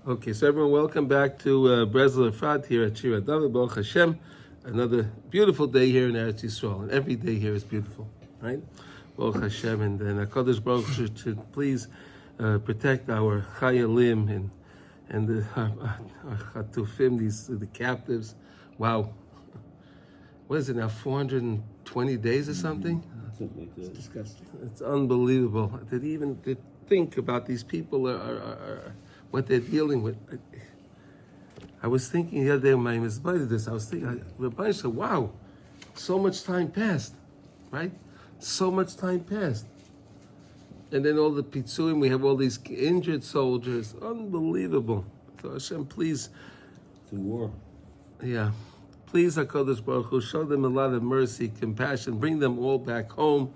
Okay, so everyone, welcome back to Breslov Efrat here at Shir David, Baruch Hashem. Another beautiful day here in Eretz Yisrael, and every day here is beautiful, right? Baruch Hashem, and HaKadosh Baruch should please protect our Chayalim and the Chatufim, the captives. Wow, what is it now? 420 days or something? It's disgusting. It's unbelievable. To think about these people are what they're dealing with. I was thinking the other day when I invited this, I was thinking, Rabbi said, wow, so much time passed, right? So much time passed. And then all the pitzuim, we have all these injured soldiers. Unbelievable. So Hashem, please. It's a war. Yeah. Please, HaKadosh Baruch Hu, show them a lot of mercy, compassion, bring them all back home,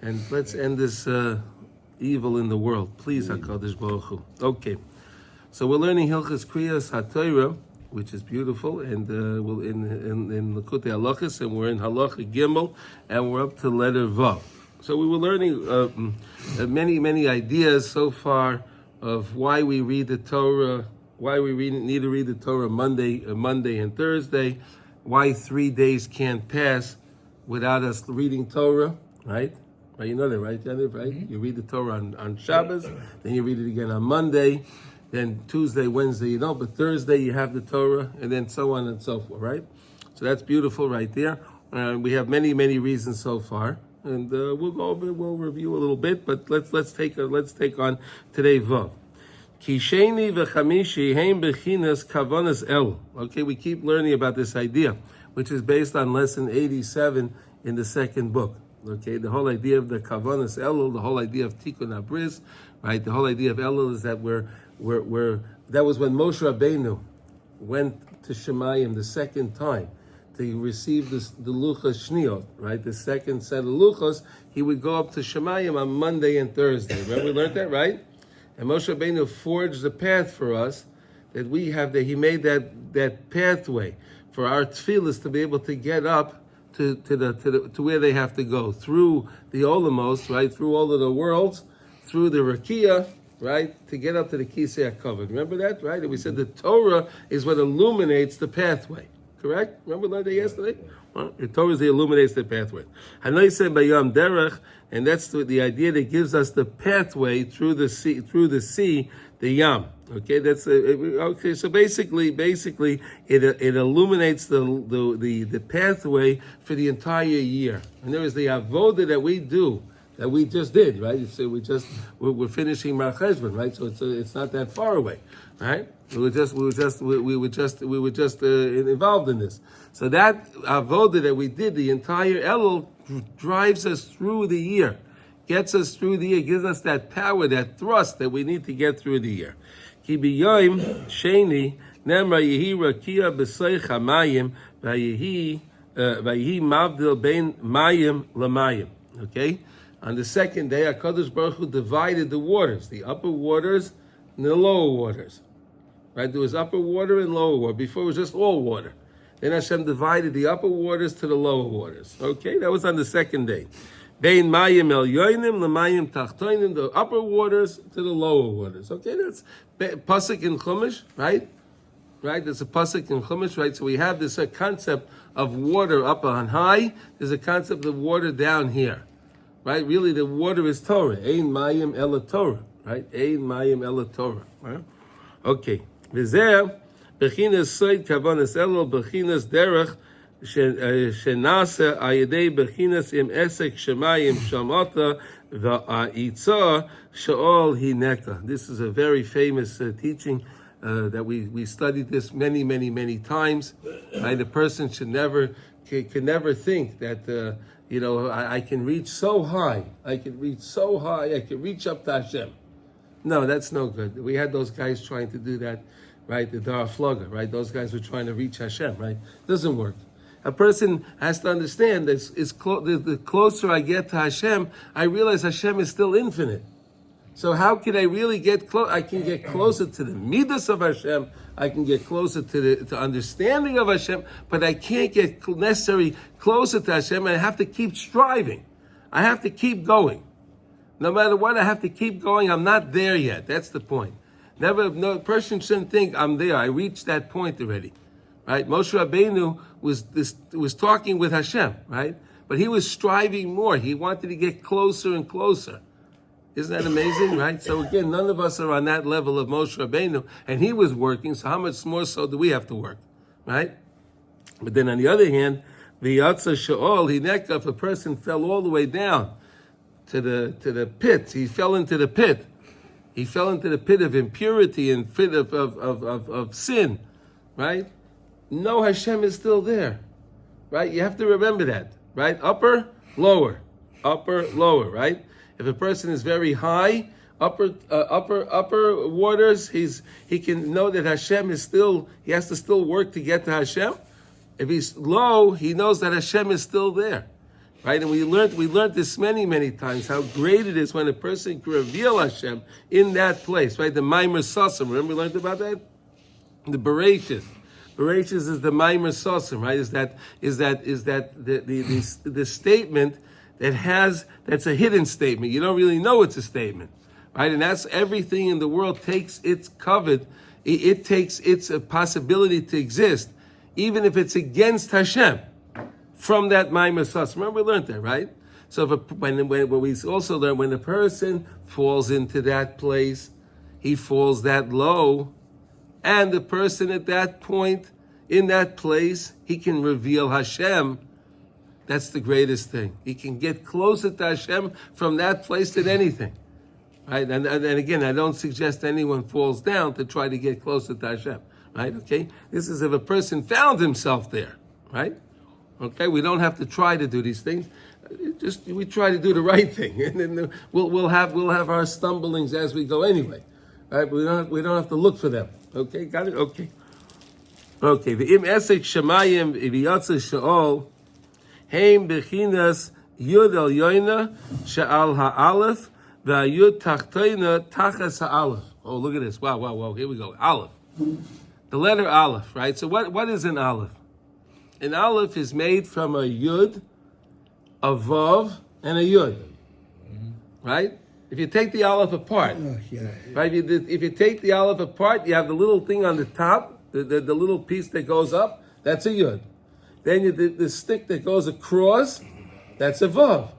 and let's end this evil in the world. Please, HaKadosh Baruch Hu. Okay. So we're learning Hilchos Kriyas HaTorah, which is beautiful, and we're in Likutey Halachos, and we're in Halacha Gimel, and we're up to letter Vav. So we were learning many ideas so far of why we read the Torah, why we need to read the Torah Monday and Thursday, why 3 days can't pass without us reading Torah, right? Right, you know that, right, Jennifer? Right? Mm-hmm. You read the Torah on Shabbos, then you read it again on Monday. Then Tuesday, Wednesday, you don't, but Thursday you have the Torah, and then so on and so forth, right? So that's beautiful right there. We have many reasons so far, and we'll go over, we'll review a little bit, but let's take on today Vav. Kisheni v'chamishi heim bechinas kavanas el. Okay, we keep learning about this idea, which is based on lesson 87 in the second book. Okay, the whole idea of the kavanas el, the whole idea of tikkun abris, right? The whole idea of Elul is that that was when Moshe Rabbeinu went to Shemayim the second time to receive the Luchos Shniot, right? The second set of Luchos, he would go up to Shemayim on Monday and Thursday. Remember we learned that, right? And Moshe Rabbeinu forged the path for us that we have, that he made that pathway for our tefillas to be able to get up to where they have to go, through the Olamos, right? Through all of the worlds, through the Rakia, right, to get up to the Kisei HaKavod. Remember that, right? And we said the Torah is what illuminates the pathway. Correct? Remember we learned that yesterday? Well, the Torah is the illuminates the pathway. Hanoi said by Yam Derech, and that's the idea that gives us the pathway through the sea, the Yam. Okay, that's okay. So basically, it illuminates the pathway for the entire year. And there is the avoda that we do, that we just did, right? So we're finishing Mar Cheshvan, right? So it's not that far away, right? We were just involved in this. So that avoda that we did, the entire Elul, drives us through the year, gets us through the year, gives us that power, that thrust that we need to get through the year. Ki biyoim sheni nemra yehi rakia b'seich hamayim vayehi mavdil bein mayim lamayim. Okay. On the second day, HaKadosh Baruch Hu divided the waters, the upper waters and the lower waters. Right? There was upper water and lower water. Before it was just all water. Then Hashem divided the upper waters to the lower waters. Okay? That was on the second day. Bein mayim el yoinim l'mayim tachtoinim, the upper waters to the lower waters. Okay? That's pasuk in Chumash, right? Right? There's a pasuk in Chumash, right? So we have this concept of water up on high. There's a concept of water down here. Right? Really, the water is Torah. Ein mayim ela Torah. Right? Ein mayim ela Torah. Right? Okay. V'zeh, bechinas soid kavanas elul, bechinas derech, shenase ayedei bechinas im esek shemayim shamata v'a'itza she'ol hineka. This is a very famous teaching that we studied this many times. Right? A person should never think that I can reach so high. I can reach up to Hashem. No, that's no good. We had those guys trying to do that, right? The Dar Flogger, right? Those guys were trying to reach Hashem, right? Doesn't work. A person has to understand that the closer I get to Hashem, I realize Hashem is still infinite. So how can I really get close? I can get closer to the midas of Hashem. I can get closer to the understanding of Hashem, but I can't get necessarily closer to Hashem. And I have to keep striving. I have to keep going. No matter what, I have to keep going. I'm not there yet. That's the point. No person shouldn't think I'm there. I reached that point already, right? Moshe Rabbeinu was talking with Hashem, right? But he was striving more. He wanted to get closer and closer. Isn't that amazing, right? So again, none of us are on that level of Moshe Rabbeinu, and he was working. So how much more so do we have to work, right? But then on the other hand, the Yatsa Sha'ol Hineka, if a person fell all the way down to the pit, he fell into the pit. He fell into the pit of impurity and pit of sin, right? No, Hashem is still there, right? You have to remember that, right? Upper, lower, right? If a person is very high, upper waters, he can know that Hashem is still. He has to still work to get to Hashem. If he's low, he knows that Hashem is still there, right? And we learned this many times, how great it is when a person can reveal Hashem in that place, right? The Maimer Sassim, remember we learned about that? The Bereshis. Bereshis is the Maimer Sassim, right? Is that the statement that's a hidden statement. You don't really know it's a statement, right? And that's everything in the world takes its covet. It takes its possibility to exist, even if it's against Hashem, from that Maimer Sassim. Remember, we learned that, right? So when we also learned, when a person falls into that place, he falls that low, and the person at that point, in that place, he can reveal Hashem. That's the greatest thing. He can get closer to Hashem from that place than anything, right? And again, I don't suggest anyone falls down to try to get closer to Hashem. Right? Okay. This is if a person found himself there. Right? Okay. We don't have to try to do these things. We try to do the right thing, and then we'll have our stumblings as we go anyway. Right? But we don't have to look for them. Okay. Got it. Okay. Okay. The im esek shemayim iviyatza sheol heim bechinas yud el yoina she'al ha'alef va'yud tachtoina tachas ha'alef. Oh, look at this! Wow! Here we go. Aleph. The letter Aleph, right? So what is an Aleph? An Aleph is made from a Yud, a Vav, and a Yud. Right? If you take the Aleph apart, right? If you take the Aleph apart, you have the little thing on the top, the little piece that goes up, that's a Yud. Then the stick that goes across, that's a Vav.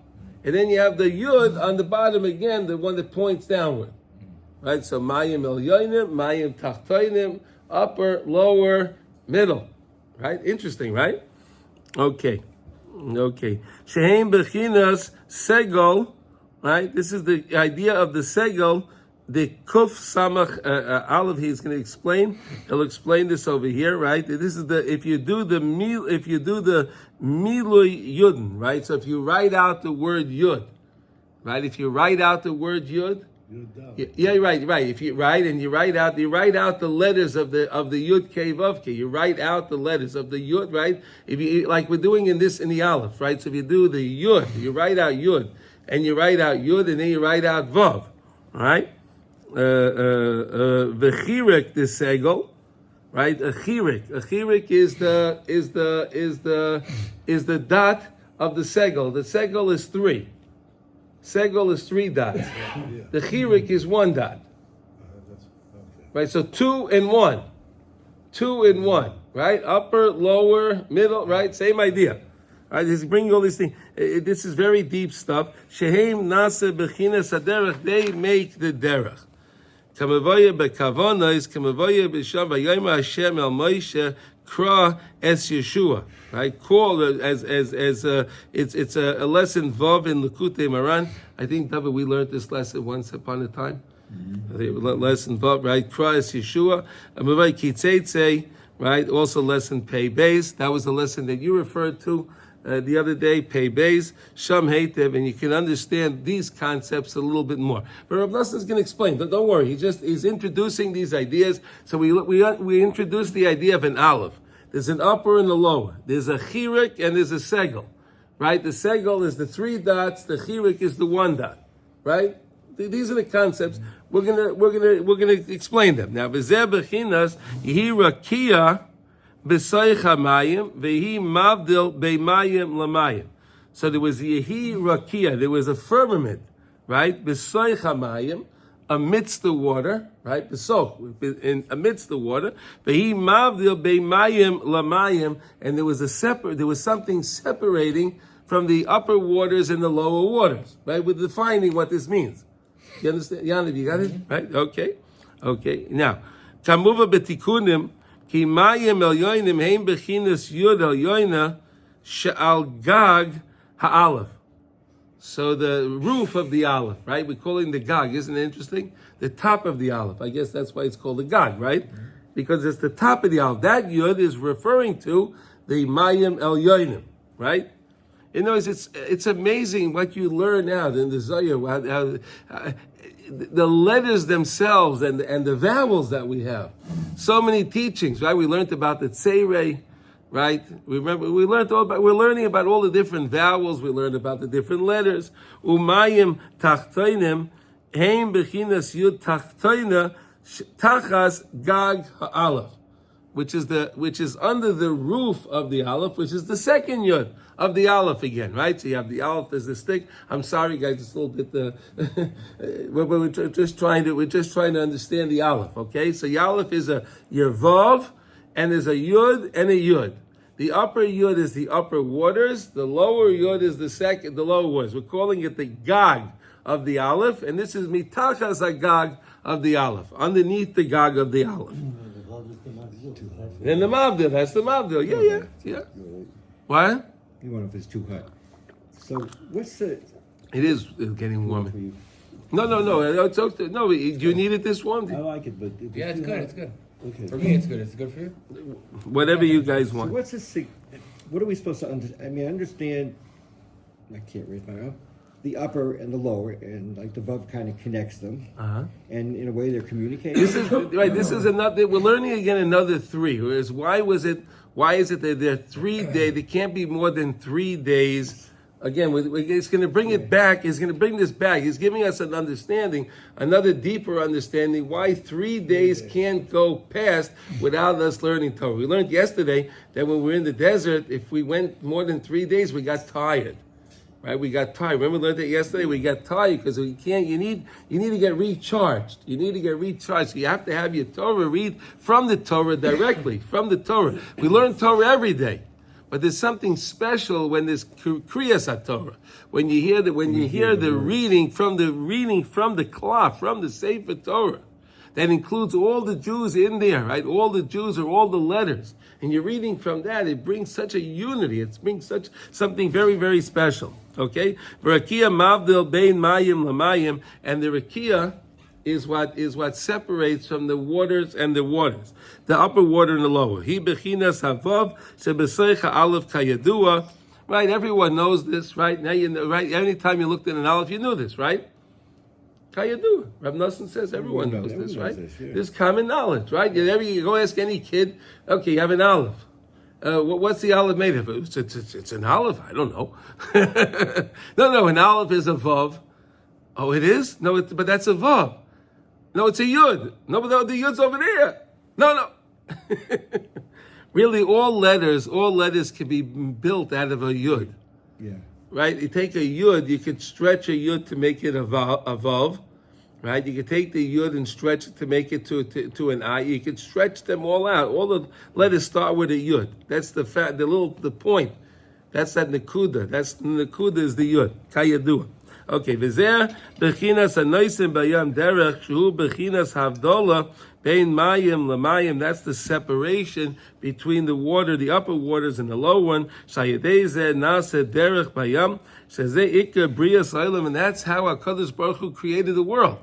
And then you have the Yud on the bottom again, the one that points downward. Right? So Mayim El Yoinim, Mayim Tachtoinim, upper, lower, middle. Right? Interesting, right? Okay. Shehem Bechinas Segol, right? This is the idea of the Segol, the Kuf Samach Aleph. He's going to explain. He'll explain this over here, right? This is if you do the Milui Yudin, right? So if you write out the word Yud, right? If you write out the word Yud, yeah, right. If you write out the letters of the Yud Kei Vav Kei. You write out the letters of the Yud, right? If you like we're doing in the Aleph, right? So if you do the Yud, you write out Yud, and you write out Yud, and then you write out Vav, all right? V'chirek the segel, right? A chirek is the dot of the segel. The segel is 3. Segel is 3 dots. The chirik is 1 dot. Right, so 2 and 1. 2 and 1, right? Upper, lower, middle, right? Same idea. Right, he's bringing all these things. This is very deep stuff. Shehem nasa bechinas haderech. They make the derech. Kamavoya bekavonos, kamavoya b'sham v'yoyma Hashem el Moshe kra es Yeshua. Right, call as it's a lesson vav in Likutey Maran. I think David, we learned this lesson once upon a time. Lesson vav, right? Kra es Yeshua. Amavay kitzeitze, right? Also lesson pei beis. That was the lesson that you referred to the other day. Pei beis sham heitev, and you can understand these concepts a little bit more. But Rav Nosson is going to explain. But don't worry, he's introducing these ideas. So we introduced the idea of an Aleph. There's an upper and a lower. There's a chirik and there's a segel, right? The segel is the 3 dots. The chirik is the 1 dot, right? These are the concepts. We're gonna explain them now. V'zeh bechinas yehi rakia b'soich hamayim v'hi mavdil b'mayim lamayim. So there was yehi rakia. There was a firmament, right? B'soich hamayim, amidst the water, right? Besok, amidst the water. Vehi mavdil beimayim lamayim, and there was something separating from the upper waters and the lower waters, right? We're defining what this means. You understand? Yaniv, you got it? Right? Okay. Now, kamuva betikunim, ki mayim el yoinim heim bechinas yud el yoina she'al gag ha'alef. So the roof of the Aleph, right? We're calling the Gag, isn't it interesting? The top of the Aleph. I guess that's why it's called the Gag, right? Because it's the top of the Aleph. That Yud is referring to the Mayim El Yoinim, right? You know, it's amazing what you learn out in the Zohar, the letters themselves and the vowels that we have. So many teachings, right? We learned about the Tseirei, right? Remember, we're learning about all the different vowels. We learned about the different letters. Umayim tachtoinim, heim bechinas yud tachtoina, tachas gag ha'alef, which is under the roof of the Aleph, which is the second yud of the Aleph again, right? So you have the Aleph as the stick. I'm sorry, guys, it's a little bit. We're just trying to understand the Aleph, okay? So the Aleph is a Yervav, and there's a Yud and a Yud. The upper Yud is the upper waters. The lower Yud is the lower waters. We're calling it the Gag of the Aleph, and this is Mitachas HaGag of the Aleph, underneath the Gag of the Aleph. And the Mavdil, that's the Mavdil. Yeah. What? You wonder if it's too hot. So what's the... It is getting warmer. No. It's okay. No, do you need it this warm? I like it, but... Yeah, it's good. It's good. Okay. For me, it's good. It's good for you? Whatever you guys So want. what's this... What are we supposed to understand? I mean, I understand... I can't raise my arm. The upper and the lower, and like the above kind of connects them. Uh-huh. And in a way, they're communicating. This is another. We're learning again another three. Whereas why is it that there are 3 days? There can't be more than 3 days. Again, it's going to bring it back. It's going to bring this back. He's giving us an understanding, another deeper understanding, why 3 days can't go past without us learning Torah. We learned yesterday that when we're in the desert, if we went more than 3 days, we got tired. Right, we got tired. Remember, we learned that yesterday. We got tired because we can't. You need to get recharged. You need to get recharged. So you have to have your Torah read from the Torah directly from the Torah. We learn Torah every day, but there's something special when there's Kriyas HaTorah. When you hear the reading from the cloth, from the Sefer Torah, that includes all the Jews in there, right? All the Jews are all the letters, and you're reading from that. It brings such a unity. It brings something very, very special. Okay, Rakia mavdil bein mayim lamayim, and the rakia is what separates from the waters and the waters, the upper water and the lower. He bechinas havav shebeseicha aleph kayadua. Right, everyone knows this, right? Now you know, right? Anytime you looked at an aleph, you knew this, right? Kayadua. Rav Nosson says everyone knows this, right? This is common knowledge, right? You go ask any kid. Okay, you have an aleph. What's the Aleph made of? It's an Aleph? I don't know. No, an Aleph is a Vav. Oh, it is? No, but that's a Vav. No, it's a Yud. No, but the Yud's over there. No. Really, all letters can be built out of a Yud. Yeah. Right? You take a Yud, you could stretch a Yud to make it a Vav. Right, you could take the Yud and stretch it to make it to an I. You could stretch them all out. All the letters start with a Yud. That's the point. That's that Nakuda. The Nakuda is the Yud. Kayadua. Okay, V'zer bechinas anoisim bayam derech shu bechinas havdola bein mayim lamayim. That's the separation between the water, the upper waters, and the lower one. Shayedei zeh nase derech bayam shezeh ikar brias olam, and that's how HaKadosh Baruch Hu created the world.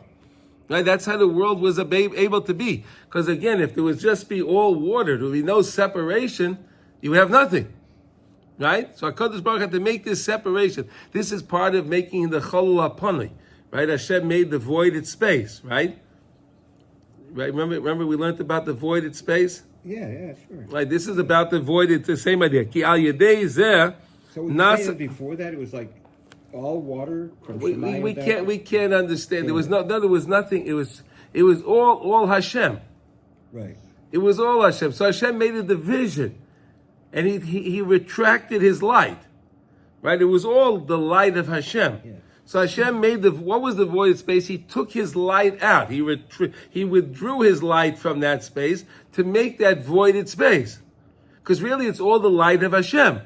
Right? That's how the world was able to be. Because again, if there would just be all water, there would be no separation, you would have nothing. Right? So HaKadosh Baruch had to make this separation. This is part of making the Cholul HaPanui. Right? Hashem made the voided space. Right? Right? Remember we learned about the voided space? Yeah, sure. Right? This is about the voided, the same idea. Ki al yedei zeh. So before that, it was like all water from Shemayim. We can't understand. There was nothing. It was all Hashem. Right. It was all Hashem. So Hashem made a division, and he retracted his light. Right. It was all the light of Hashem. Yeah. So Hashem made what was the void space? He took his light out. He withdrew his light from that space to make that voided space. Because really it's all the light of Hashem.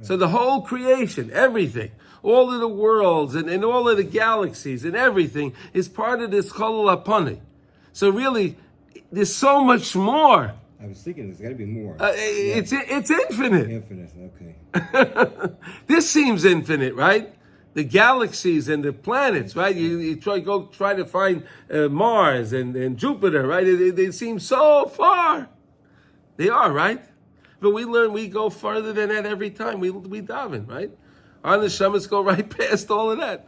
So the whole creation, everything, all of the worlds and all of the galaxies and everything is part of this Cholol HaPani. So really, there's so much more. I was thinking there's got to be more. It's infinite. Infinite, okay. This seems infinite, right? The galaxies and the planets, right? You try to find Mars and Jupiter, right? They seem so far. They are, right? But we go further than that every time we daven, right? Our neshamas go right past all of that.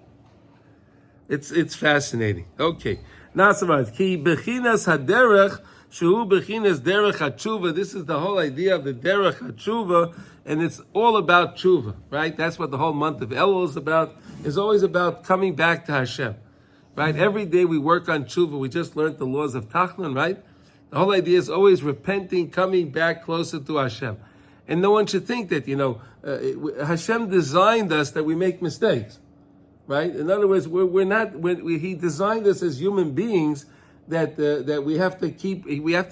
It's fascinating. Okay. Nasavat ki bechinas haderech shu bechinas derech hatshuva. This is the whole idea of the derech hatshuva, and it's all about tshuva, right? That's what the whole month of Elul is about. It's always about coming back to Hashem, right? Every day we work on tshuva. We just learned the laws of Tachlon, right? The whole idea is always repenting, coming back closer to Hashem. And no one should think that, Hashem designed us that we make mistakes, right? In other words, He designed us as human beings that we have to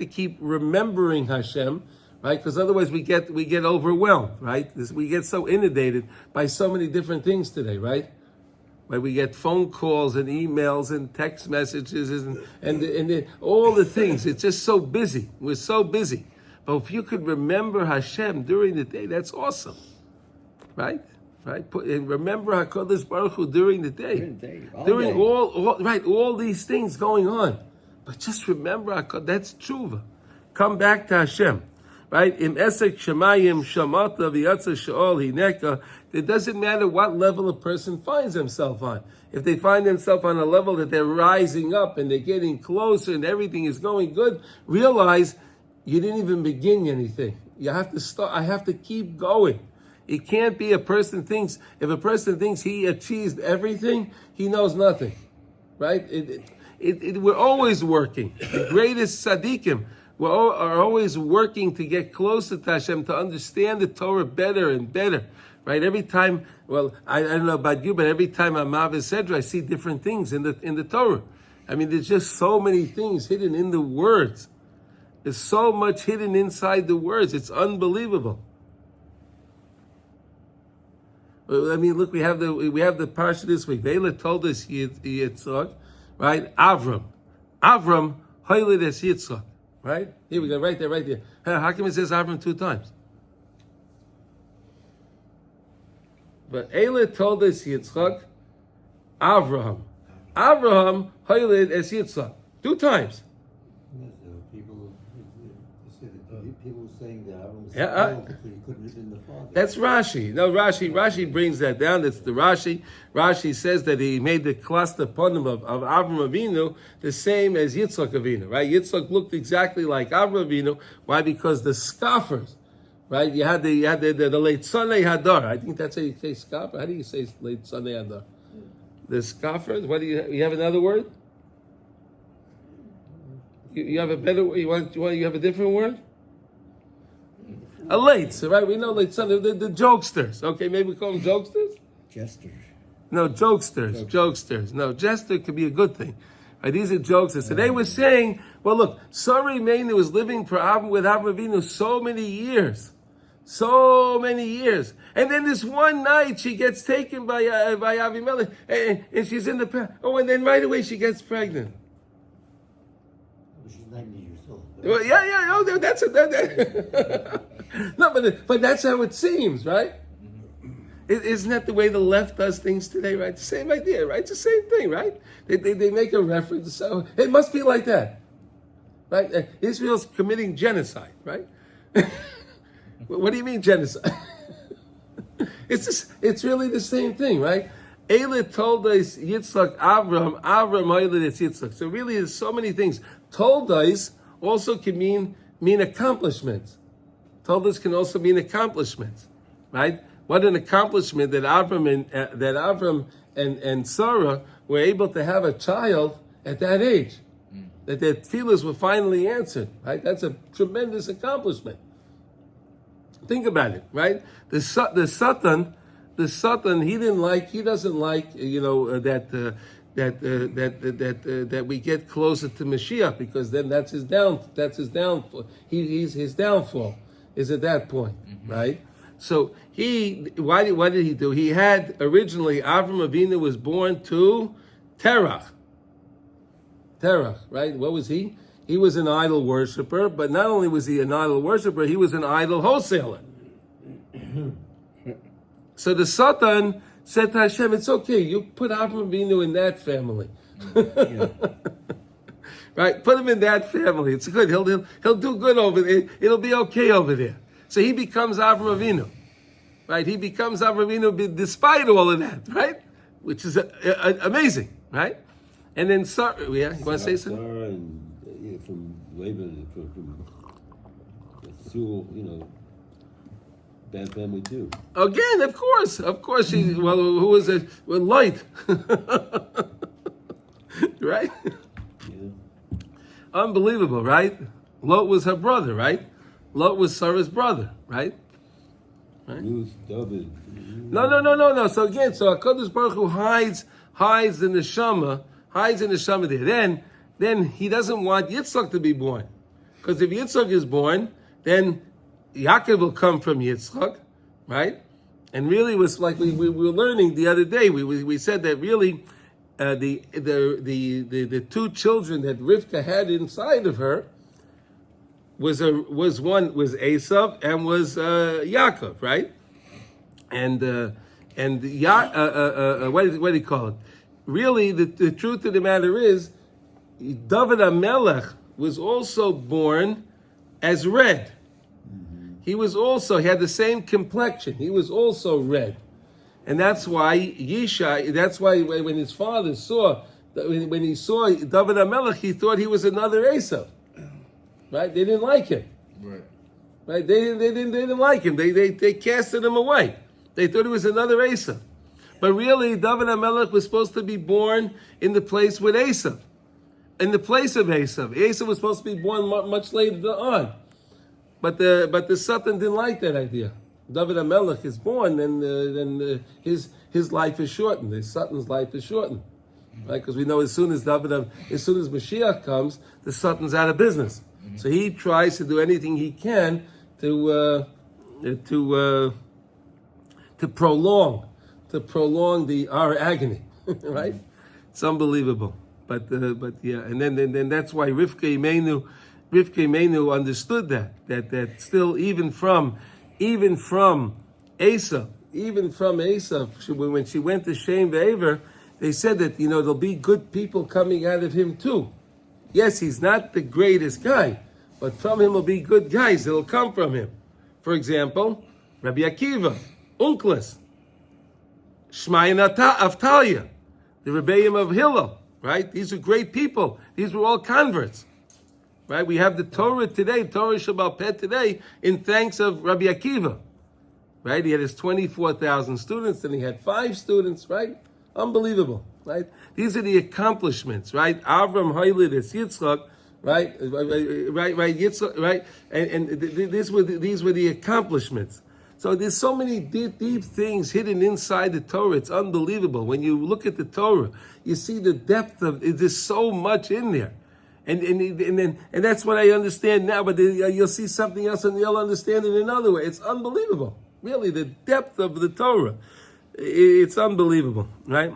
keep remembering Hashem, right? Because otherwise we get overwhelmed, right? We get so inundated by so many different things today, right? Where we get phone calls and emails and text messages and all the things. It's just so busy. We're so busy. But if you could remember Hashem during the day, that's awesome, right? Right? And remember HaKadosh Baruch Hu during the day. During all these things going on. But just remember HaKadosh, that's tshuva. Come back to Hashem. Right? Im esek shemayim shamata v'yatza she'ol hineka. It doesn't matter what level a person finds himself on. If they find themselves on a level that they're rising up and they're getting closer and everything is going good, realize you didn't even begin anything. You have to start. I have to keep going. It can't be if a person thinks he achieved everything, he knows nothing. Right? We're always working. The greatest tzaddikim are always working to get closer to Hashem, to understand the Torah better and better, right? Every time, I don't know about you, but every time I'm Mavis Sedra, I see different things in the Torah. I mean, there's just so many things hidden in the words. There's so much hidden inside the words. It's unbelievable. I mean, look, we have the parsha this week. Vela told us Yitzchak, right? Avram, Hoylid es Yitzchak. Right? Here we go, right there. How come it says Avram 2 times? But Eila told us Yitzchak, Avraham, Hoylid es Yitzchak. 2 times. People were saying that Avram was Yeah, because he couldn't live in the father. That's Rashi. No, Rashi brings that down. That's the Rashi. Rashi says that he made the cluster ponim of Avram Avinu the same as Yitzchak Avinu, right? Yitzchak looked exactly like Avram Avinu. Why? Because the scoffers, right? You had the Leitzanei Hadar. I think that's how you say scoffer. How do you say Leitzanei Hadar? The scoffers. What do you have another word? You have a better. You have a different word? A late, right? We know late son, the jokesters. Okay, maybe we call them jokesters? Jesters. No, jokesters. No, jester could be a good thing. Right? These are jokesters. So they were saying, well, look, Sarah Meinu was living with Avram Avinu so many years. And then this one night she gets taken by Avimelech and she's in the... and then right away she gets pregnant. She's 90 years old. Well, yeah. Oh, that's it. No, but that's how it seems, right? Isn't that the way the left does things today, right? The same idea, right? It's the same thing, right? They make a reference. So it must be like that, right? Israel's committing genocide, right? What do you mean genocide? It's really the same thing, right? Eila told us Yitzchak Avram Hoylid es Yitzchak. So really, there's so many things. Told us also can mean accomplishments. Told us can also mean accomplishments, right? What an accomplishment that Avram and Sarah were able to have a child at that age, that their tefillas were finally answered, right? That's a tremendous accomplishment. Think about it, right? The Satan the Satan, he doesn't like, that we get closer to Mashiach, because then that's his downfall. His downfall is at that point, right? So what did he do? He had originally, Avram Avinu was born to Terach, right? What was he? He was an idol worshiper, but not only was he an idol worshiper, he was an idol wholesaler. So the Satan said to Hashem, it's okay, you put Avram Avinu in that family. Right? Put him in that family. It's good. He'll do good over there. It'll be okay over there. So he becomes Avram Avinu. Right? He becomes Avram Avinu despite all of that, right? Which is amazing, right? And then Sarah, you want to say something? Sarah and from Laban, from Sewell, bad family too. Again, of course. She, who was it? Well, Light, right? Yeah. Unbelievable, right? Lot was her brother, right? Lot was Sarah's brother, right? Ruth, David. No. So again, HaKadosh Baruch Hu hides the neshama there. Then he doesn't want Yitzchak to be born, because if Yitzchak is born, then Yaakov will come from Yitzchak, right? And really, was like we were learning the other day. We said that really, the two children that Rivka had inside of her was Esav and was Yaakov, right? And what do you call it? Really, the truth of the matter is, David HaMelech was also born as red. He had the same complexion. He was also red. And that's why when his father saw, when he saw David HaMelech, he thought he was another Esav. Right? They didn't like him. Right? They didn't like him. They casted him away. They thought he was another Esav. But really, David HaMelech was supposed to be born in the place with Esav. In the place of Esav. Esav was supposed to be born much later on. But the Satan didn't like that idea. David HaMelech is born, then his life is shortened. The Satan's life is shortened, right? Because we know as soon as Mashiach comes, the Satan's out of business. So he tries to do anything he can to prolong our agony, right? It's unbelievable. But yeah, and then that's why Rivka Imenu understood that still even from Esav, when she went to Shem Ve'ever, they said that there'll be good people coming out of him too. Yes, he's not the greatest guy, but from him will be good guys that'll come from him. For example, Rabbi Akiva, Unclus, Shmaya Avtalia, the Rebbeim of Hillel, right? These are great people. These were all converts. Right? We have the Torah today, Torah Shabbat Pet today, in thanks of Rabbi Akiva. Right? He had his 24,000 students, and he had 5 students, right? Unbelievable, right? These are the accomplishments, right? Avram Hailid is Yitzchak, right? Right, Yitzchak, right? And these were the accomplishments. So there's so many deep things hidden inside the Torah. It's unbelievable. When you look at the Torah, you see the depth of it. There's so much in there. And that's what I understand now, but you'll see something else and you'll understand it another way. It's unbelievable. Really, the depth of the Torah. It's unbelievable, right?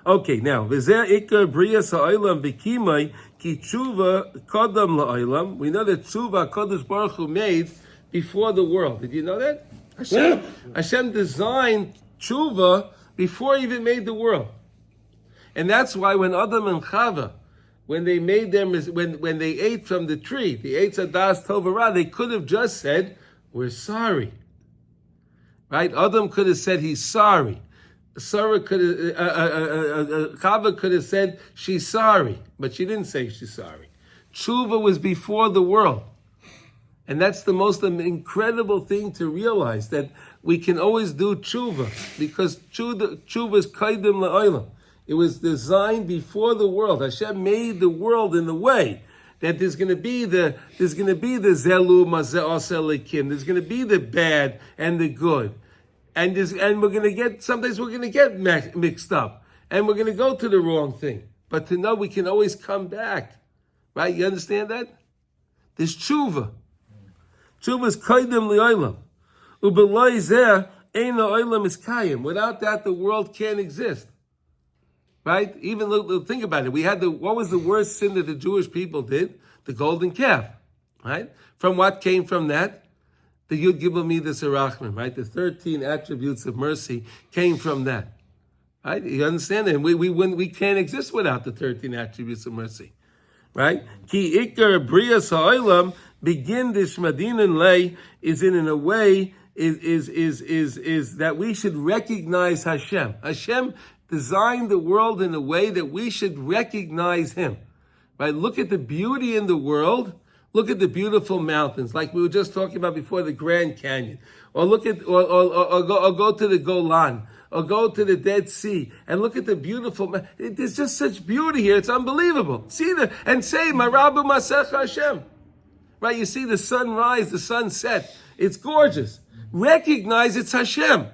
Okay, now, V'zeh ikar briyas ha'olam b'kimai ki tshuva kodam la'olam. We know that tshuva HaKadosh Baruch Hu made before the world. Did you know that? Hashem designed tshuva before he even made the world. And that's why when Adam and Chava, when they made when they ate from the tree, the Eitz Hadas Tov Hara, they could have just said, "We're sorry." Right? Adam could have said he's sorry. Sarah Chava could have said she's sorry, but she didn't say she's sorry. Tshuva was before the world, and that's the most incredible thing to realize, that we can always do tshuva because tshuva is kaidim la'olam. It was designed before the world. Hashem made the world in the way that there's going to be the zelu mazeh aseh lekim. There's going to be the bad and the good. and we're going to get, sometimes we're going to get mixed up, and we're going to go to the wrong thing. But to know we can always come back, right? You understand that? There's tshuva. Tshuva is koydem li'olam. U'b'loi zeh eino olam is kayim. Without that, the world can't exist. Right? Even think about it. We had what was the worst sin that the Jewish people did? The golden calf. Right? From what came from that? The Yud Gimel Midas Arachman. Right? The 13 attributes of mercy came from that. Right? You understand that? And we can't exist without the 13 attributes of mercy. Right? Ki ikar brias ha'olam begin dishmadinan lay is in a way is that we should recognize Hashem. Hashem designed the world in a way that we should recognize Him. Right? Look at the beauty in the world. Look at the beautiful mountains, like we were just talking about before, the Grand Canyon. Or look at, or go to the Golan, or go to the Dead Sea, and look at the beautiful. There's just such beauty here; it's unbelievable. See and say, "Marabu Masech Hashem." Right? You see the sun rise, the sun set. It's gorgeous. Recognize it's Hashem.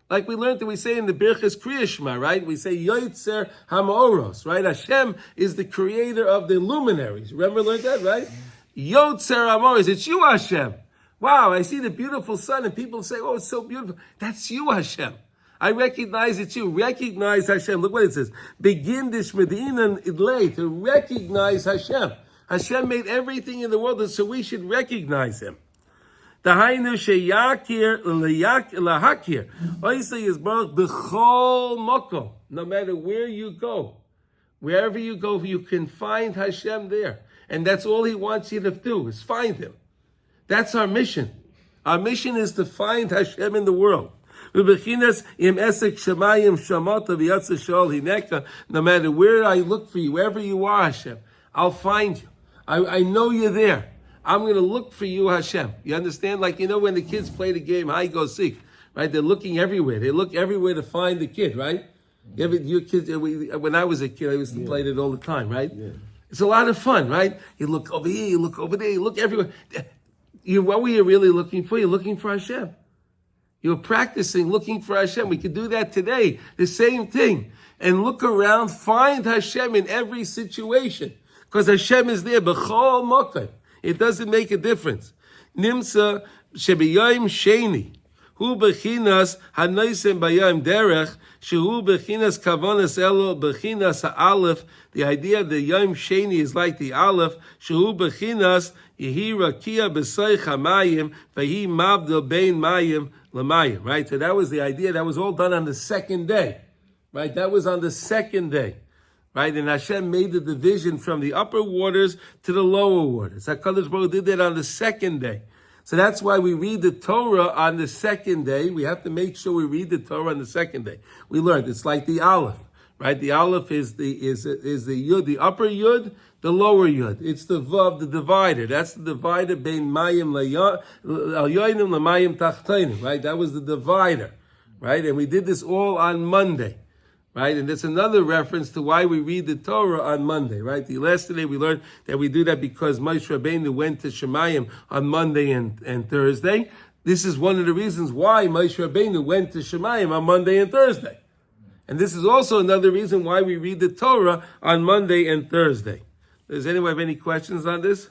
Like we learned that we say in the Birchas Kriya Shema, right? We say Yotzer Hamaoros, right? Hashem is the creator of the luminaries. Remember, learned that, right? Yotzer Hamaoros. It's you, Hashem. Wow, I see the beautiful sun, and people say, "Oh, it's so beautiful." That's you, Hashem. I recognize it's you. Recognize Hashem. Look what it says. Begin this medinan idlay, to recognize Hashem. Hashem made everything in the world, so we should recognize Him. The Hainu sheyakir lahakir. Oisei is baruch b'chol moko. No matter where you go, wherever you go, you can find Hashem there, and that's all He wants you to do is find Him. That's our mission. Our mission is to find Hashem in the world. No matter where I look for you, wherever you are, Hashem, I'll find you. I know you're there. I'm going to look for you, Hashem. You understand? Like, when the kids play the game, hide, go seek, right? They're looking everywhere. They look everywhere to find the kid, right? Your kids, when I was a kid, I used to play it all the time, right? Yeah. It's a lot of fun, right? You look over here, you look over there, you look everywhere. What were you really looking for? You're looking for Hashem. You're practicing looking for Hashem. We could do that today. The same thing. And look around, find Hashem in every situation. Because Hashem is there. B'chol mokay. It doesn't make a difference. Nimsa shebiyoyim sheni. Hu bechinas hanoisem bayom derech. Shehu bechinas kavonas elo bechinas ha'alef. The idea of the yom sheni is like the aleph. Shehu bechinas yehi rakia b'soich hamayim v'hi mabdel bein mayim l'mayim. Right? So that was the idea. That was all done on the second day. Right? That was on the second day. Right? And Hashem made the division from the upper waters to the lower waters. HaKadosh Baruch Hu did that on the second day. So that's why we read the Torah on the second day. We have to make sure we read the Torah on the second day. We learned it's like the Aleph, right? The Aleph is the Yud, the upper Yud, the lower Yud. It's the Vav, the divider. That's the divider bein Mayim Yoinim Lamayim Tachtainim, right? That was the divider, right? And we did this all on Monday. Right? And that's another reference to why we read the Torah on Monday, right? Yesterday we learned that we do that because Moshe Rabbeinu went to Shemayim on Monday and Thursday. This is one of the reasons why Moshe Rabbeinu went to Shemayim on Monday and Thursday. And this is also another reason why we read the Torah on Monday and Thursday. Does anyone have any questions on this?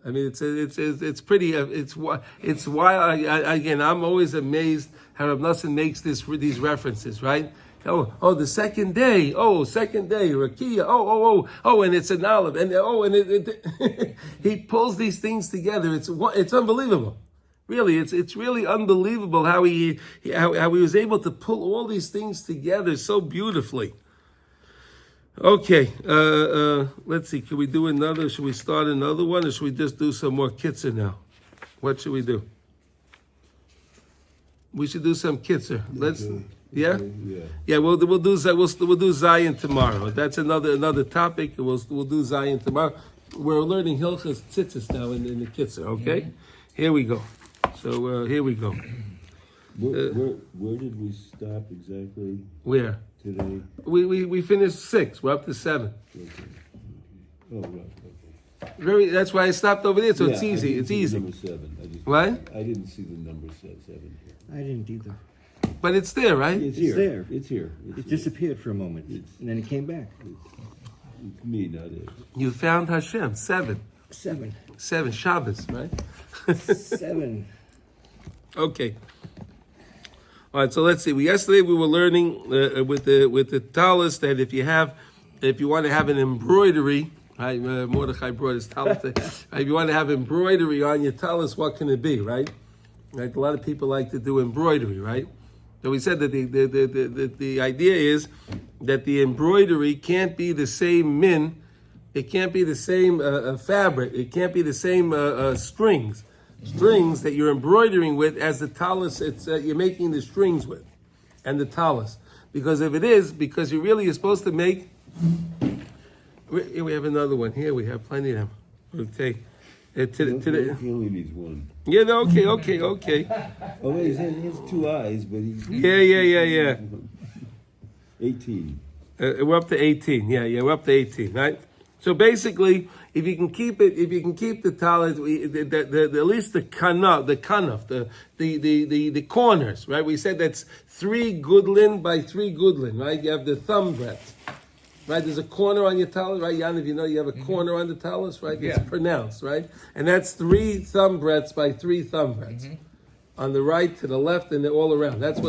I mean, it's pretty. It's why again I'm always amazed how Rav Nosson makes these references, right? The second day. Second day, Rakia. And it's an Aleph, and it he pulls these things together. It's unbelievable. Really, it's really unbelievable how he was able to pull all these things together so beautifully. Okay, let's see. Can we do another? Should we start another one, or should we just do some more kitzur now? What should we do? We should do some kitzur. Let's, yeah. We'll do Zion tomorrow. That's another topic. We'll do Zion tomorrow. We're learning Hilchos Tzitzis now in the kitzur. Okay, here we go. So here we go. Where did we stop exactly? Where? Today? We finished 6. We're up to 7. Okay. Oh, right. Okay. That's why I stopped over there. So it's Yeah, I easy. didn't It's see the easy. Number 7. What? I didn't see the number 7 here. I didn't either. But it's there, right? It's It's here. there. It's here. It's It here. disappeared for a moment, and then it came back. It's me, not it. You found Hashem. 7. 7. 7 Shabbos, right? 7. Okay. All right. So let's see. Yesterday we were learning with the Talis that if you want to have an embroidery, right? Mordechai brought his Talis. If you want to have embroidery on your Talis, what can it be, right? Right. A lot of people like to do embroidery, right? So we said that the idea is that the embroidery can't be the same it can't be the same fabric, it can't be the same strings that you're embroidering with as the Talis you're making the strings with, and the Talis. Because if it is, because you really are supposed to make. Here we have another one. Here we have plenty of them. Okay. He only needs one. Yeah. Okay. Oh, wait, he has 2 eyes, but he... Yeah. 18. We're up to 18. Yeah, we're up to 18, right? So basically, if you can keep the talis, at least the kanaf, the corners, right? We said that's 3 gudlin by 3 gudlin, right? You have the thumb breadth, right? There's a corner on your talis, right? Jan, if you know you have a corner on the talis, right? It's pronounced, right? And that's 3 thumb breadths by 3 thumb breadths. On the right, to the left, and all around. That's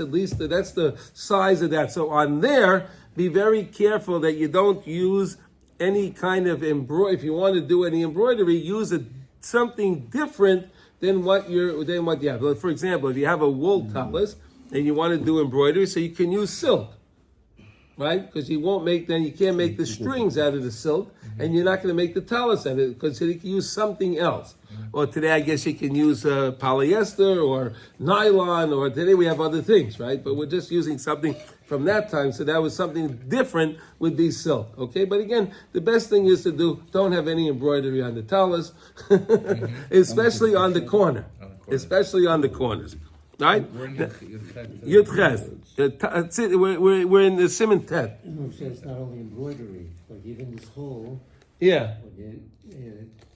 at least that's the size of that. So on there, be very careful that you don't use any kind of embroidery. If you want to do any embroidery, use something different than what you have. Like, for example, if you have a wool talis and you want to do embroidery, so you can use silk, right? Because you can't make the strings out of the silk, and you're not going to make the talis out of it because you can use something else. Or today, I guess you can use polyester or nylon, or today we have other things, right? But we're just using something from that time, so that was something different would be silk, okay? But again, the best thing is to don't have any embroidery on the talis, especially on the corner, especially on the corners, right? We're in Yudches. We're in the Simon Tet. No, so it's not only embroidery, like even this hole, Yeah. when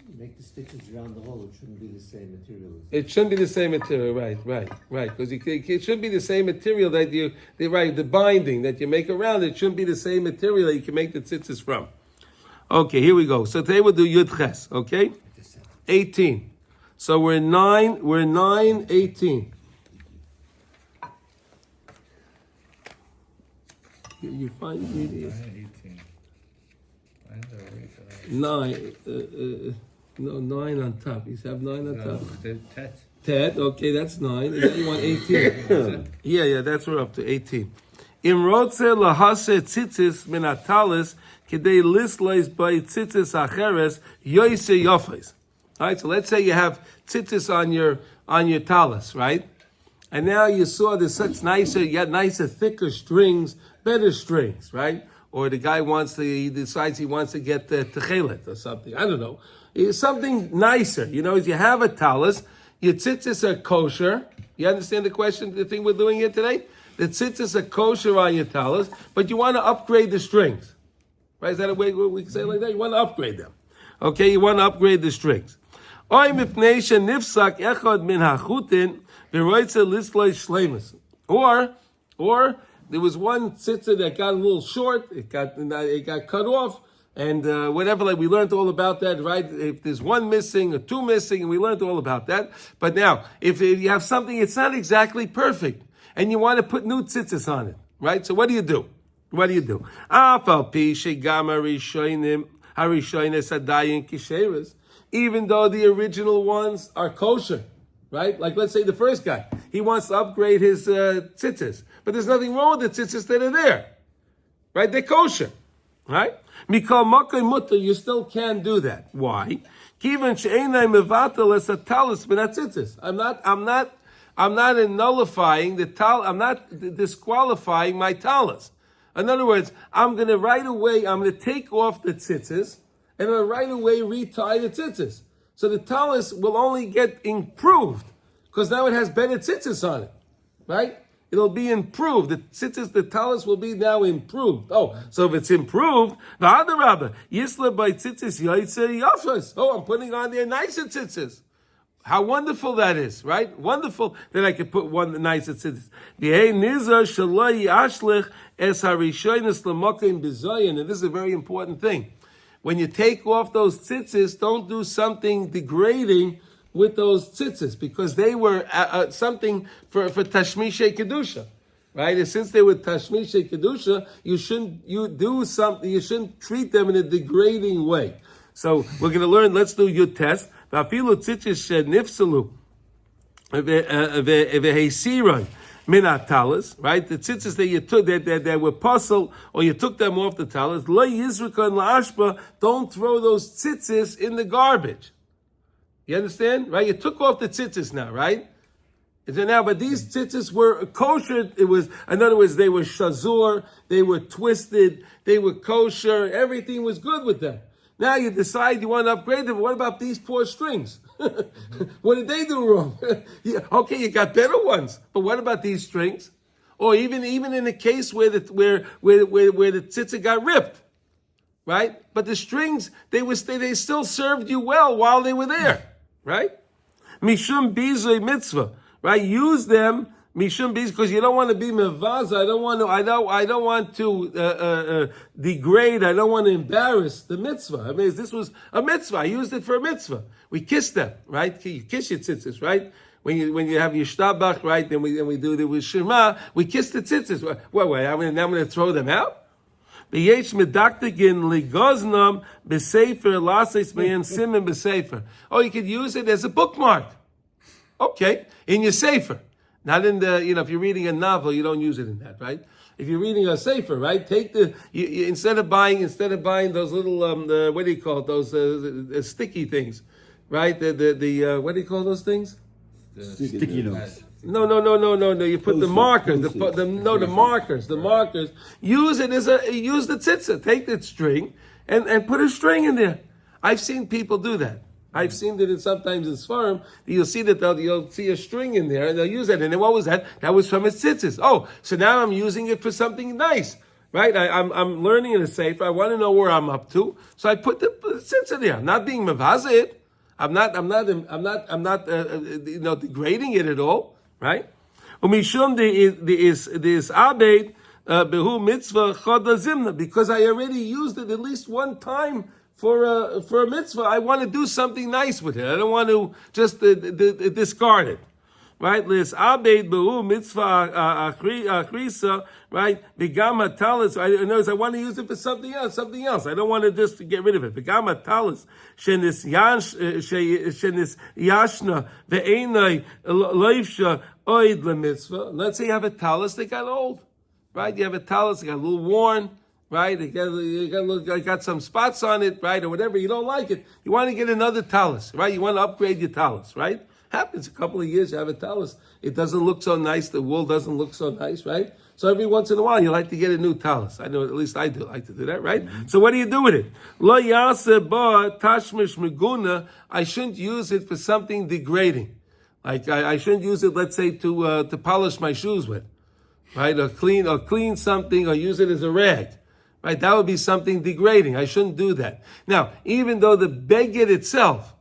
you make the stitches around the hole, it shouldn't be the same material. It shouldn't be the same material, right? Because it should be the same material that the binding that you make around it shouldn't be the same material that you can make the tzitzis from. Okay, here we go. So today we'll do Yud Ches, okay? 18. So we're 9, 18. You find it? 18. 9. No, 9 on top. You have 9 on top. The tet. Ted, okay, that's 9. And then you want 18. yeah, that's we're up to 18. Imrotze lahase tzitzis min atalis kedei lisleis by tzitzis acheres yoise yofes. All right, so let's say you have tzitzis on your talis, right? And now you saw there's such nicer, thicker strings, better strings, right? Or the guy decides he wants to get the techelet or something. I don't know. It's something nicer. You know, if you have a talis, your tzitzis are kosher. You understand the thing we're doing here today? The tzitzis are kosher on your talis, but you want to upgrade the strings. Right? Is that a way we can say it like that? You want to upgrade them. Okay, you want to upgrade the strings. Or there was one tzitzit that got a little short, it got cut off, and whatever, like we learned all about that, right? If there's 1 missing or 2 missing, and we learned all about that. But now, if you have something, it's not exactly perfect, and you want to put new tzitzis on it, right? So what do you do? Even though the original ones are kosher, right? Like let's say the first guy, he wants to upgrade his tzitzis, but there's nothing wrong with the tzitzis that are there, right? They're kosher, right? Mikol makoy mutter, you still can do that. Why? Kivan she'enai mevatel es talis min tzitzis. I'm not nullifying I'm not disqualifying my talis. In other words, I'm going to take off the tzitzis, and I'm going to right away retie the tzitzis. So the talis will only get improved, because now it has better tzitzis on it, right? It'll be improved. The tzitzis, the talis will be now improved. Oh, so if it's improved, the other rabbi, Yisla by tzitzis yaitze yafas. Oh, I'm putting on there nicer tzitzis. How wonderful that is, right? Wonderful that I could put one nicer tzitzis. V'hei nizar shaloi ashlich es harishonis l'mokim b'zoyin. And this is a very important thing. When you take off those tzitzis, don't do something degrading with those tzitzis, because they were something for tashmishay kedusha, right? And since they were tashmishay kedusha, you shouldn't treat them in a degrading way. So we're going to learn. Let's do your test. Vafilu tzitzis shenifsalu v'heisiron min talis, right? The tzitzis that you took that were puzzled, or you took them off the talis. Lo yizrikon la'ashba. Don't throw those tzitzis in the garbage. You understand? Right? You took off the tzitzis now, right? So now, but these tzitzis were kosher. It was, in other words, they were shazur, they were twisted, they were kosher, everything was good with them. Now you decide you want to upgrade them. What about these poor strings? What did they do wrong? Okay, you got better ones, but what about these strings? Or even in a case where the tzitzit got ripped. Right? But the strings, they still served you well while they were there. Right? Mishum bizay mitzvah. Right? Use them, mishum biz, because you don't want to be mevaza. I don't want to degrade. I don't want to embarrass the mitzvah. I mean, this was a mitzvah. I used it for a mitzvah. We kiss them, right? You kiss your tzitzis, right? When you have your shtabach, right? Then we do it with shema. We kiss the tzitzis. What? I'm going to throw them out? B'yesh medaktigin ligoznam b'sefer lasis me'en simen b'sefer. Oh, you could use it as a bookmark. Okay, in your sefer. Not in the, if you're reading a novel, you don't use it in that, right? If you're reading a sefer, right? Take instead of buying those little, what do you call it? Those sticky things, right? The what do you call those things? Sticky notes. No. You put the markers. The markers. Use it use the tzitzit. Take that string and put a string in there. I've seen people do that. I've seen that sometimes in Sfarim, you'll see that you'll see a string in there and they'll use it. And then what was that? That was from his tzitzis. Oh, so now I'm using it for something nice, right? I'm learning in a sefer. I want to know where I'm up to, so I put the tzitzit there. I'm not being mevazit. I'm not degrading it at all. Right? Umishum is abed behu mitzvah choda zimna, because I already used it at least one time for a mitzvah. I want to do something nice with it. I don't want to just discard it. Right? Lis abed behu mitzvah achrisa. Right? Bigama talis. I want to use it for something else. I don't want to just get rid of it. Bigama talis shenis yashna ve'enai leifsha. Oid mitzvah. Let's say you have a talis that got old, right? You have a talis that got a little worn, right? It got some spots on it, right? Or whatever. You don't like it. You want to get another talis, right? You want to upgrade your talis, right? Happens a couple of years, you have a talis. It doesn't look so nice. The wool doesn't look so nice, right? So every once in a while, you like to get a new talis. I know, at least I do like to do that, right? Mm-hmm. So what do you do with it? Lo yaseh ba tashmish meguna. I shouldn't use it for something degrading. Like I shouldn't use it, let's say, to polish my shoes with, right? Or clean something, or use it as a rag, right? That would be something degrading. I shouldn't do that. Now, even though the beged itself,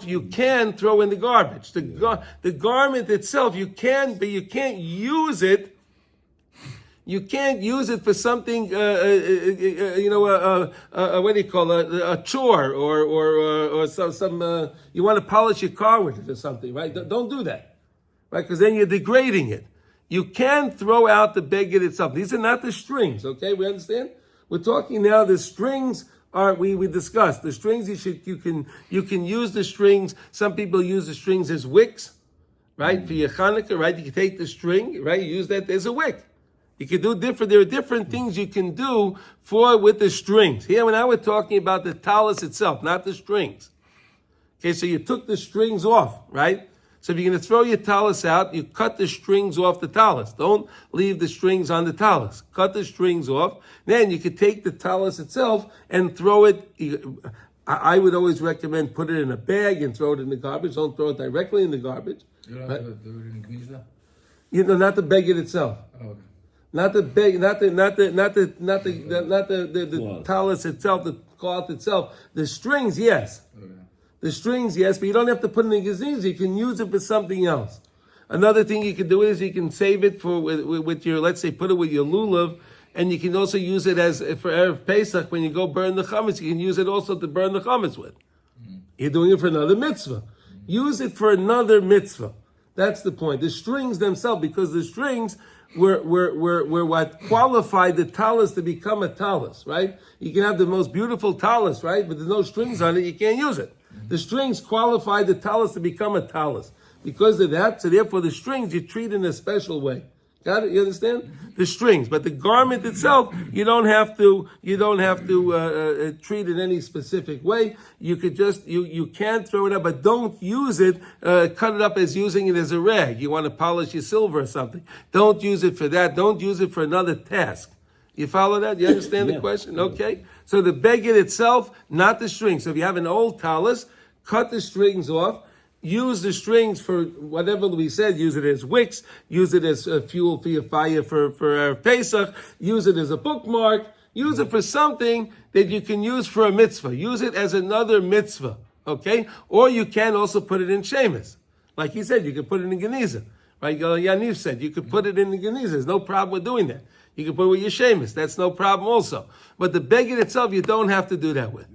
you can throw in the garbage. The garment itself, you can, but you can't use it. You can't use it for something, what do you call it? A chore, or some you want to polish your car with it or something, right? Don't do that, right? Because then you're degrading it. You can throw out the beged itself. These are not the strings, okay? We understand? We're talking now. The strings are we discussed. The strings you can use the strings. Some people use the strings as wicks, right? For your Hanukkah, right? You can take the string, right? You use that as a wick. You can do there are different things you can do with the strings. Here, now we're talking about the talis itself, not the strings. Okay, so you took the strings off, right? So if you're going to throw your talis out, you cut the strings off the talis. Don't leave the strings on the talis. Cut the strings off. Then you could take the talis itself and throw it. I would always recommend put it in a bag and throw it in the garbage. Don't throw it directly in the garbage. You don't have to do it in Gniza? Not the beged itself. Oh, okay. Not the talis itself, the cloth itself. The strings, yes. Okay. The strings, yes, but you don't have to put it in gazines. You can use it for something else. Another thing you can do is you can save it for with your, let's say, put it with your lulav, and you can also use it as for Erev Pesach when you go burn the chametz. You can use it also to burn the chametz with. You're doing it for another mitzvah. Use it for another mitzvah. That's the point. The strings themselves, because the strings were what qualified the talis to become a talis, right? You can have the most beautiful talis, right? But there's no strings on it, you can't use it. The strings qualify the talis to become a talis. Because of that, so therefore the strings you treat in a special way. Got it? You understand? The strings, but the garment itself, you don't have to treat it any specific way. You could just you can't throw it up, but don't use it. Cut it up as using it as a rag. You want to polish your silver or something. Don't use it for that. Don't use it for another task. You follow that? You understand the question? Okay. So the beged itself, not the strings. So if you have an old talis, cut the strings off. Use the strings for whatever we said. Use it as wicks. Use it as fuel for your fire for Pesach. Use it as a bookmark. Use it for something that you can use for a mitzvah. Use it as another mitzvah, okay? Or you can also put it in shemus. Like he said, you can put it in Geniza. Right? Yaniv said, you could put it in the Geniza. There's no problem with doing that. You can put it with your shemus. That's no problem also. But the beged itself, you don't have to do that with.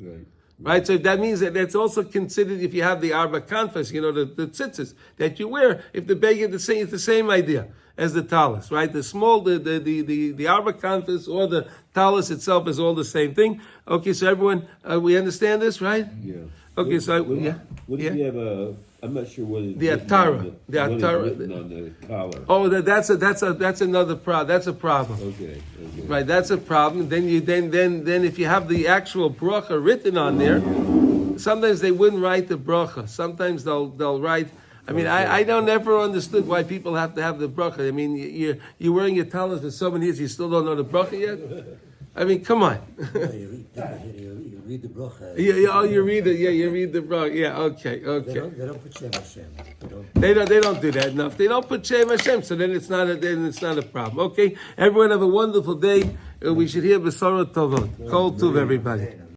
Right, so that means that that's also considered if you have the arba kanfas, the tzitzis that you wear. If the beged it's the same idea as the talis, right? The small, the arba kanfas or the talis itself is all the same thing. Okay, so everyone, we understand this, right? Yeah. Okay, What if you have I'm not sure what it is. The atara, written on the collar. Oh, that's another problem. That's a problem. Okay. Right, that's a problem. Then if you have the actual bracha written on there, sometimes they wouldn't write the bracha. Sometimes they'll write. I mean, I don't ever understood why people have to have the bracha. I mean, you're wearing your talis for so many years, you still don't know the bracha yet. I mean, come on. You read the bracha. You read it. Yeah, you read the bracha. Yeah, okay. They don't put Shem Hashem. They don't do that enough. They don't put Shem Hashem, so then it's not a problem. Okay, everyone have a wonderful day. We should hear B'sorot Tovot. Kol Tuv, everybody.